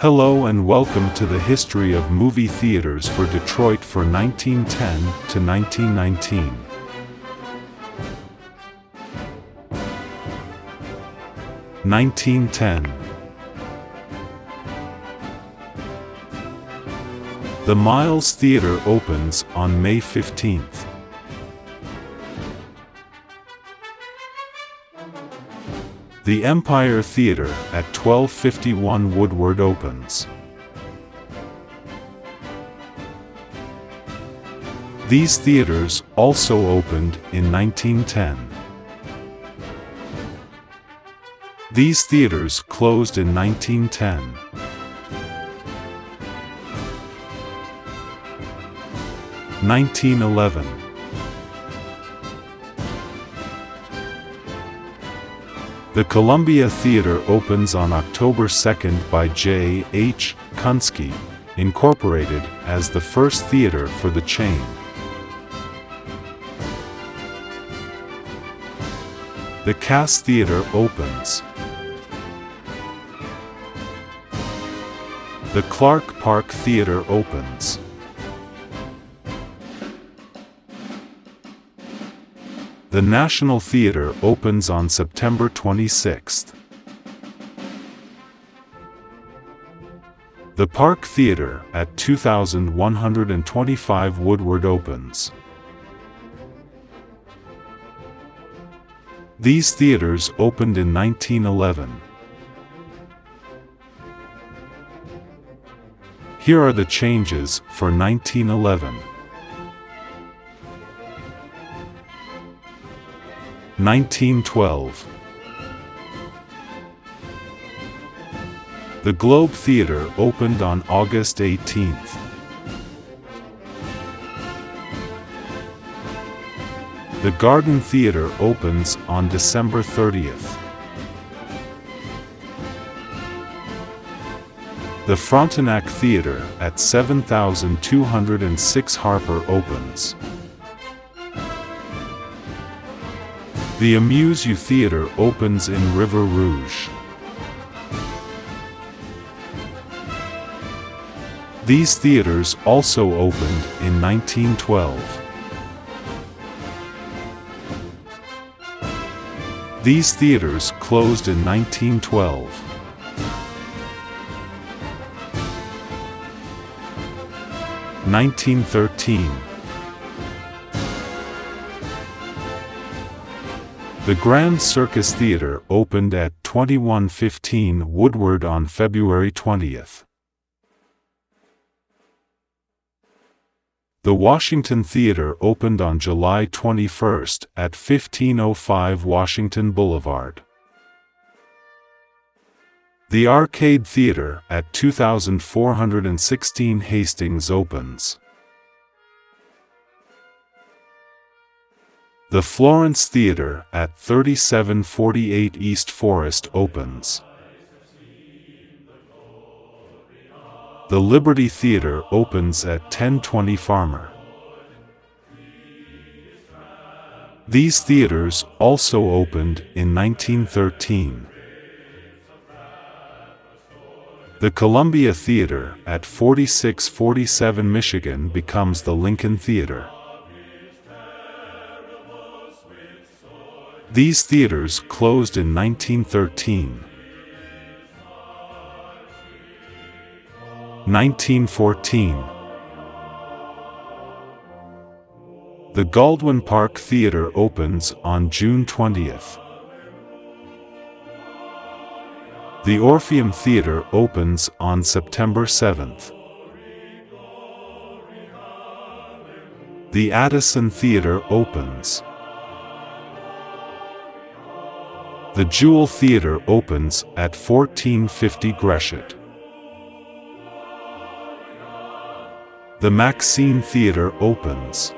Hello and welcome to the history of movie theaters for Detroit for 1910 to 1919. (1910) The Miles Theater opens on May 15th. The Empire Theater at 1251 Woodward opens. These theaters also opened in 1910. These theaters closed in 1910. (1911) The Columbia Theater opens on October 2nd by J. H. Kunsky, Incorporated, as the first theater for the chain. The Cass Theater opens. The Clark Park Theater opens. The National Theater opens on September 26th. The Park Theater at 2125 Woodward opens. These theaters opened in 1911. Here are the changes for 1911. 1912. The Globe Theater opened on August 18th. The Garden Theater opens on December 30th. The Frontenac Theater at 7206 Harper opens. The Amuse-U Theater opens in River Rouge. These theaters also opened in 1912. These theaters closed in 1912. (1913) The Grand Circus Theater opened at 2115 Woodward on February 20th. The Washington Theater opened on July 21st at 1505 Washington Boulevard. The Arcade Theater at 2416 Hastings opens. The Florence Theater at 3748 East Forest opens. The Liberty Theater opens at 1020 Farmer. These theaters also opened in 1913. The Columbia Theater at 4647 Michigan becomes the Lincoln Theater. These theaters closed in 1913. 1914. The Galdwin Park Theater opens on June 20th. The Orpheum Theater opens on September 7th. The Addison Theater opens. The Jewel Theater opens at 1450 Gresham. The Maxine Theater opens.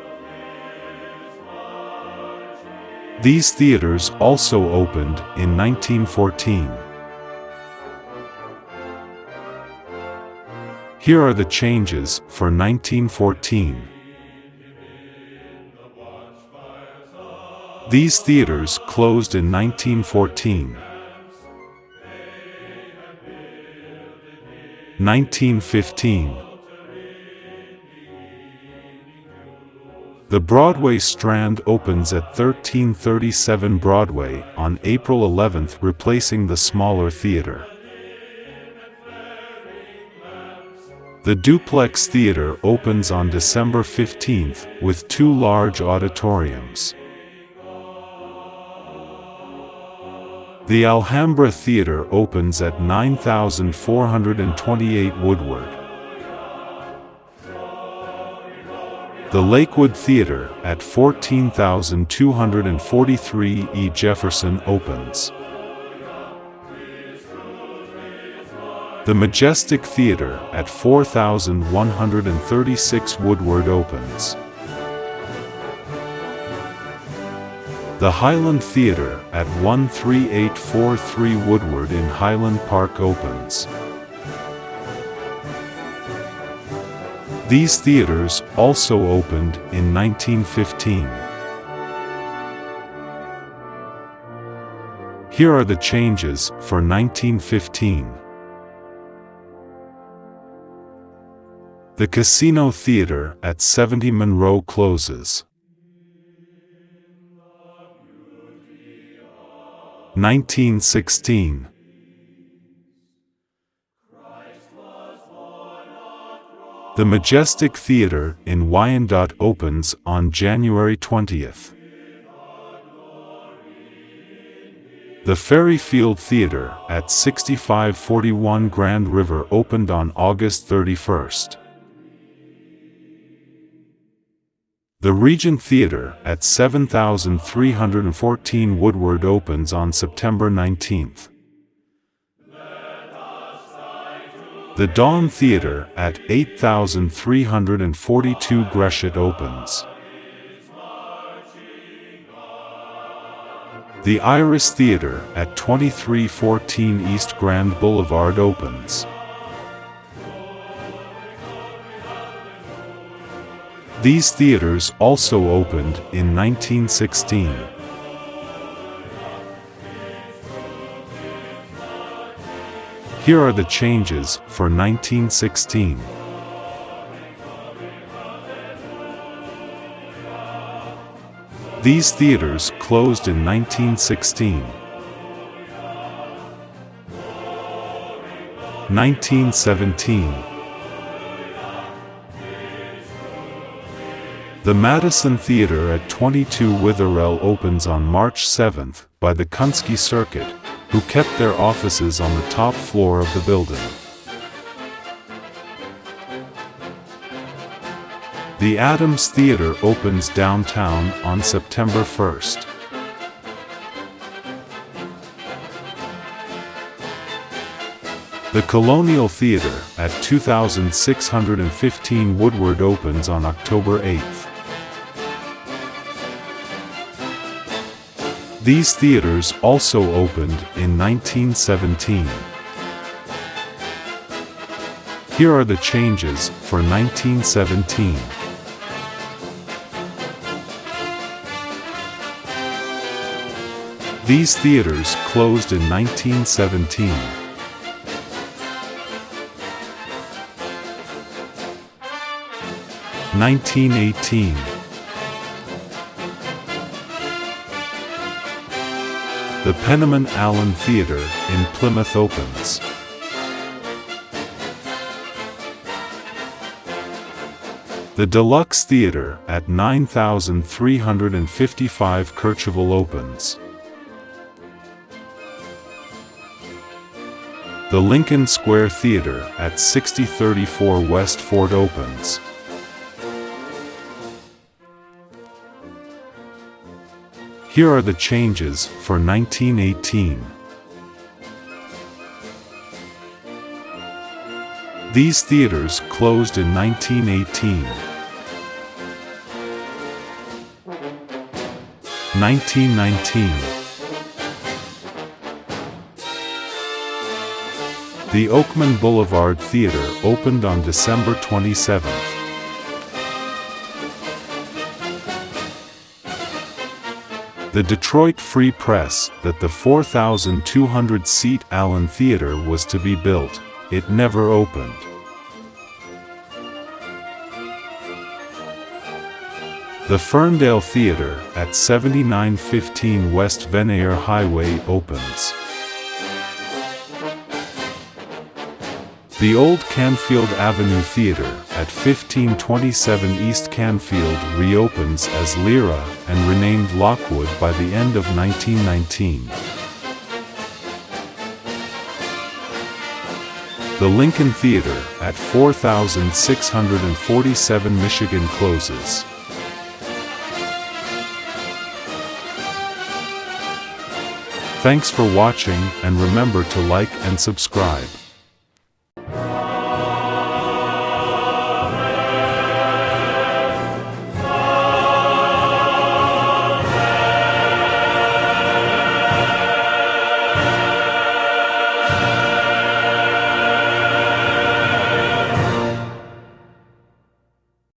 These theaters also opened in 1914. Here are the changes for 1914. These theaters closed in 1914. 1915. The Broadway Strand opens at 1337 Broadway on April 11th, replacing the smaller theater. The Duplex Theater opens on December 15th, with 2 large auditoriums. The Alhambra Theater opens at 9428 Woodward. The Lakewood Theater at 14243 E. Jefferson opens. The Majestic Theater at 4136 Woodward opens. The Highland Theater at 13843 Woodward in Highland Park opens. These theaters also opened in 1915. Here are the changes for 1915. The Casino Theater at 70 Monroe closes. 1916. The Majestic Theater in Wyandotte opens on January 20th. The Ferryfield Theater at 6541 Grand River opened on August 31st. The Regent Theater at 7314 Woodward opens on September 19th. The Dawn Theater at 8342 Gresham opens. The Iris Theater at 2314 East Grand Boulevard opens. These theaters also opened in 1916. Here are the changes for 1916. These theaters closed in 1916. 1917. The Madison Theater at 22 Witherell opens on March 7th by the Kunsky Circuit, who kept their offices on the top floor of the building. The Adams Theater opens downtown on September 1st. The Colonial Theater at 2615 Woodward opens on October 8th. These theaters also opened in 1917. Here are the changes for 1917. These theaters closed in 1917. 1918. The Penniman Allen Theater in Plymouth opens. The Deluxe Theater at 9355 Kercheval opens. The Lincoln Square Theater at 6034 West Fort opens. Here are the changes for 1918. These theaters closed in 1918. 1919. The Oakman Boulevard Theater opened on December 27th. The Detroit Free Press that the 4,200-seat Allen Theater was to be built it never opened. The Ferndale Theatre at 7915 West Veneer Highway opens. The old Canfield Avenue Theatre at 1527 East Canfield reopens as Lyra and renamed Lockwood by the end of 1919. The Lincoln Theatre at 4647 Michigan closes. Thanks for watching, and remember to like and subscribe.